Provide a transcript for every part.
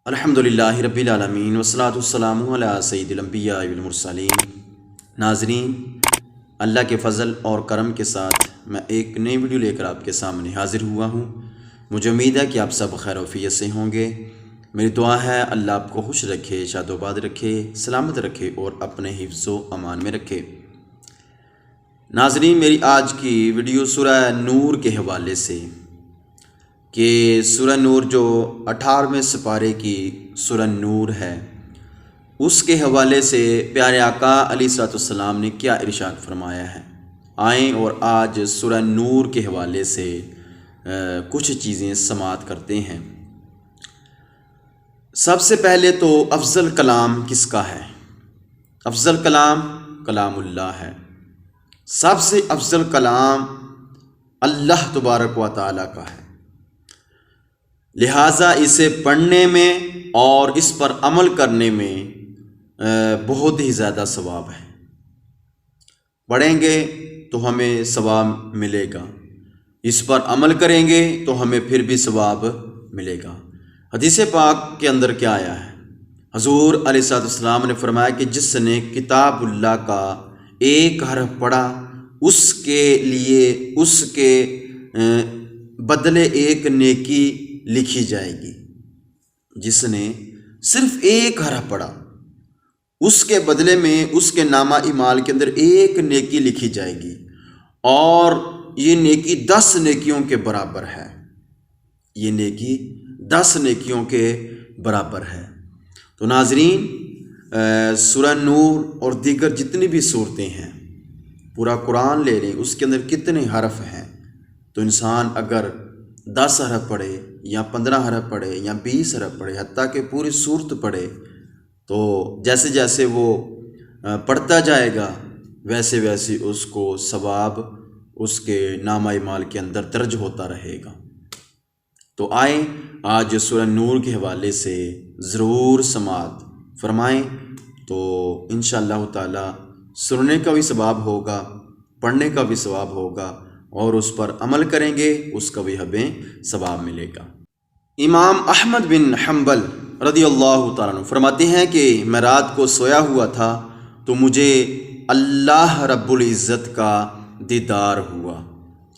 الحمدللہ رب العالمین والصلاۃ والسلام علی سید الانبیاء والمرسلین۔ ناظرین، اللہ کے فضل اور کرم کے ساتھ میں ایک نئی ویڈیو لے کر آپ کے سامنے حاضر ہوا ہوں۔ مجھے امید ہے کہ آپ سب خیر و عافیت سے ہوں گے۔ میری دعا ہے اللہ آپ کو خوش رکھے، شاد و آباد رکھے، سلامت رکھے اور اپنے حفظ و امان میں رکھے۔ ناظرین، میری آج کی ویڈیو سورہ نور کے حوالے سے کہ سورہ نور جو 18ویں سپارے کی سورہ نور ہے، اس کے حوالے سے پیارے آقا علیہ الصلوۃ والسلام نے کیا ارشاد فرمایا ہے۔ آئیں اور آج سورہ نور کے حوالے سے کچھ چیزیں سماعت کرتے ہیں۔ سب سے پہلے تو افضل کلام کس کا ہے؟ افضل کلام کلام اللہ ہے۔ سب سے افضل کلام اللہ تبارک و تعالیٰ کا ہے، لہٰذا اسے پڑھنے میں اور اس پر عمل کرنے میں بہت ہی زیادہ ثواب ہے۔ پڑھیں گے تو ہمیں ثواب ملے گا، اس پر عمل کریں گے تو ہمیں پھر بھی ثواب ملے گا۔ حدیث پاک کے اندر کیا آیا ہے؟ حضور علیہ الصلوۃ والسلام نے فرمایا کہ جس نے کتاب اللہ کا ایک حرف پڑھا، اس کے لیے اس کے بدلے ایک نیکی لکھی جائے گی۔ جس نے صرف ایک حرف پڑھا، اس کے بدلے میں اس کے نامہ اعمال کے اندر ایک نیکی لکھی جائے گی، اور یہ نیکی 10 نیکیوں کے برابر ہے۔ یہ نیکی 10 نیکیوں کے برابر ہے۔ تو ناظرین، سورہ نور اور دیگر جتنی بھی صورتیں ہیں، پورا قرآن لے لیں، اس کے اندر کتنے حرف ہیں؟ تو انسان اگر 10 حرف پڑھے یا 15 حرف پڑھے یا 20 حرف پڑھے، حتیٰ کہ پوری صورت پڑھے، تو جیسے جیسے وہ پڑھتا جائے گا ویسے ویسے اس کو ثواب اس کے نامہ اعمال کے اندر درج ہوتا رہے گا۔ تو آئیں آج سورہ نور کے حوالے سے ضرور سماعت فرمائیں، تو انشاءاللہ تعالی سننے کا بھی ثواب ہوگا، پڑھنے کا بھی ثواب ہوگا، اور اس پر عمل کریں گے اس کا بھی ہمیں ثواب ملے گا۔ امام احمد بن حنبل رضی اللہ تعالیٰ عنہ فرماتے ہیں کہ میں رات کو سویا ہوا تھا تو مجھے اللہ رب العزت کا دیدار ہوا۔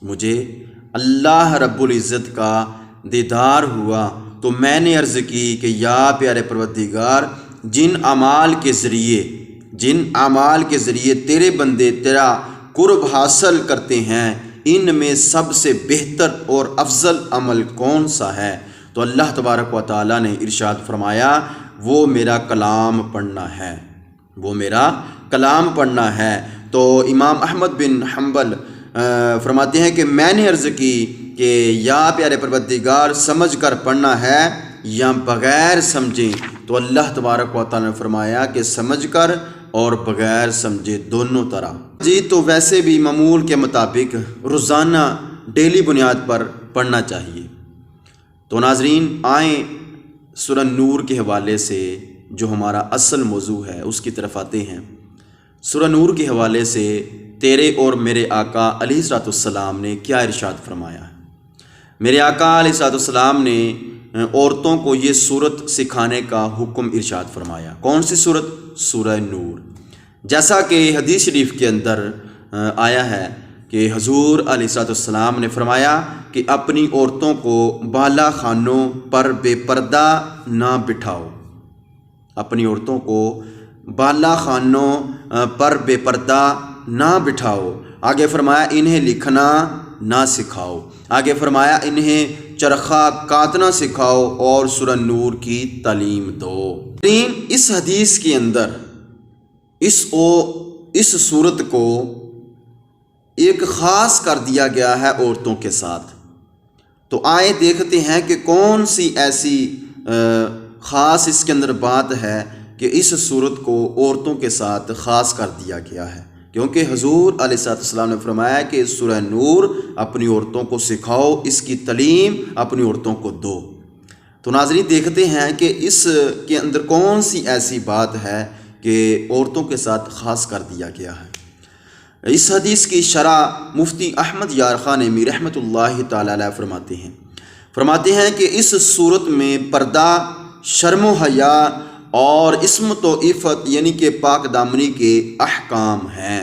مجھے اللہ رب العزت کا دیدار ہوا تو میں نے عرض کی کہ یا پیارے پروردگار، جن اعمال کے ذریعے تیرے بندے تیرا قرب حاصل کرتے ہیں، ان میں سب سے بہتر اور افضل عمل کون سا ہے؟ تو اللہ تبارک و تعالیٰ نے ارشاد فرمایا، وہ میرا کلام پڑھنا ہے، وہ میرا کلام پڑھنا ہے۔ تو امام احمد بن حنبل فرماتے ہیں کہ میں نے عرض کی کہ یا پیارے پروردگار، سمجھ کر پڑھنا ہے یا بغیر سمجھے؟ تو اللہ تبارک و تعالیٰ نے فرمایا کہ سمجھ کر اور بغیر سمجھے، دونوں طرح۔ جی، تو ویسے بھی معمول کے مطابق روزانہ ڈیلی بنیاد پر پڑھنا چاہیے۔ تو ناظرین، آئیں سورہ نور کے حوالے سے جو ہمارا اصل موضوع ہے اس کی طرف آتے ہیں۔ سورہ نور کے حوالے سے تیرے اور میرے آقا علیہ الصلوۃ والسلام نے کیا ارشاد فرمایا ہے؟ میرے آقا علیہ الصلوۃ والسلام نے عورتوں کو یہ صورت سکھانے کا حکم ارشاد فرمایا۔ کون سی صورت؟ سورہ نور۔ جیسا کہ حدیث شریف کے اندر آیا ہے کہ حضور علیہ الصلوۃ والسلام نے فرمایا کہ اپنی عورتوں کو بالا خانوں پر بے پردہ نہ بٹھاؤ۔ اپنی عورتوں کو بالا خانوں پر بے پردہ نہ بٹھاؤ۔ آگے فرمایا انہیں لکھنا نہ سکھاؤ۔ آگے فرمایا انہیں چرخہ کاتنا سکھاؤ اور سورہ نور کی تعلیم دو۔ اس حدیث کے اندر اس صورت کو ایک خاص کر دیا گیا ہے عورتوں کے ساتھ۔ تو آئیں دیکھتے ہیں کہ کون سی ایسی خاص اس کے اندر بات ہے کہ اس صورت کو عورتوں کے ساتھ خاص کر دیا گیا ہے، کیونکہ حضور علیہ الصلوۃ والسلام نے فرمایا کہ سورہ نور اپنی عورتوں کو سکھاؤ، اس کی تعلیم اپنی عورتوں کو دو۔ تو ناظرین، دیکھتے ہیں کہ اس کے اندر کون سی ایسی بات ہے کہ عورتوں کے ساتھ خاص کر دیا گیا ہے۔ اس حدیث کی شرح مفتی احمد یار خانمی رحمۃ اللہ تعالی علیہ فرماتے ہیں کہ اس صورت میں پردہ شرم و حیا اور عصمت و عفت یعنی کہ پاک دامنی کے احکام ہیں،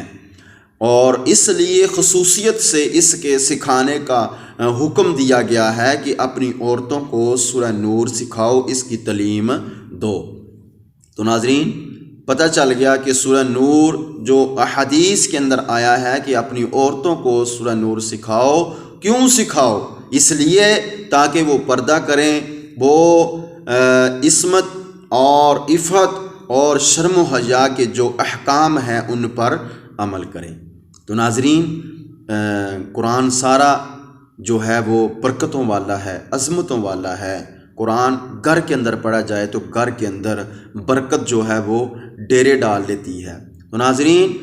اور اس لیے خصوصیت سے اس کے سکھانے کا حکم دیا گیا ہے کہ اپنی عورتوں کو سورہ نور سکھاؤ، اس کی تعلیم دو۔ تو ناظرین، پتہ چل گیا کہ سورہ نور جو احادیث کے اندر آیا ہے کہ اپنی عورتوں کو سورہ نور سکھاؤ، کیوں سکھاؤ؟ اس لیے تاکہ وہ پردہ کریں، وہ عصمت اور عفت اور شرم و حیا کے جو احکام ہیں ان پر عمل کریں۔ تو ناظرین، قرآن سارا جو ہے وہ برکتوں والا ہے، عظمتوں والا ہے۔ قرآن گھر کے اندر پڑھا جائے تو گھر کے اندر برکت جو ہے وہ ڈیرے ڈال لیتی ہے۔ تو ناظرین،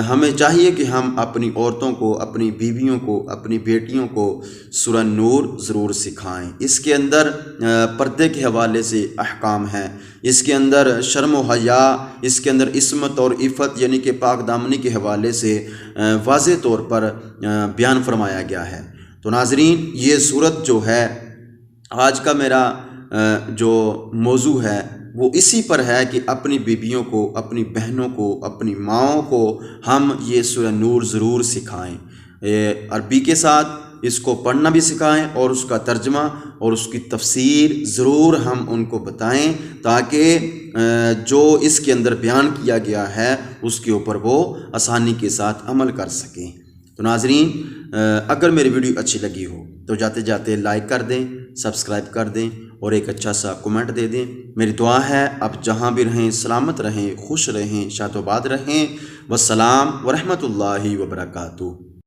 ہمیں چاہیے کہ ہم اپنی عورتوں کو، اپنی بیویوں کو، اپنی بیٹیوں کو سورہ نور ضرور سکھائیں۔ اس کے اندر پردے کے حوالے سے احکام ہیں، اس کے اندر شرم و حیا، اس کے اندر عصمت اور عفت یعنی کہ پاک دامنی کے حوالے سے واضح طور پر بیان فرمایا گیا ہے۔ تو ناظرین، یہ صورت جو ہے، آج کا میرا جو موضوع ہے وہ اسی پر ہے کہ اپنی بیویوں کو، اپنی بہنوں کو، اپنی ماؤں کو ہم یہ سورہ نور ضرور سکھائیں، عربی کے ساتھ اس کو پڑھنا بھی سکھائیں اور اس کا ترجمہ اور اس کی تفسیر ضرور ہم ان کو بتائیں، تاکہ جو اس کے اندر بیان کیا گیا ہے اس کے اوپر وہ آسانی کے ساتھ عمل کر سکیں۔ تو ناظرین، اگر میری ویڈیو اچھی لگی ہو تو جاتے جاتے لائک کر دیں، سبسکرائب کر دیں اور ایک اچھا سا کمنٹ دے دیں۔ میری دعا ہے آپ جہاں بھی رہیں سلامت رہیں، خوش رہیں، شاد و آباد رہیں۔ والسلام ورحمۃ اللہ وبرکاتہ۔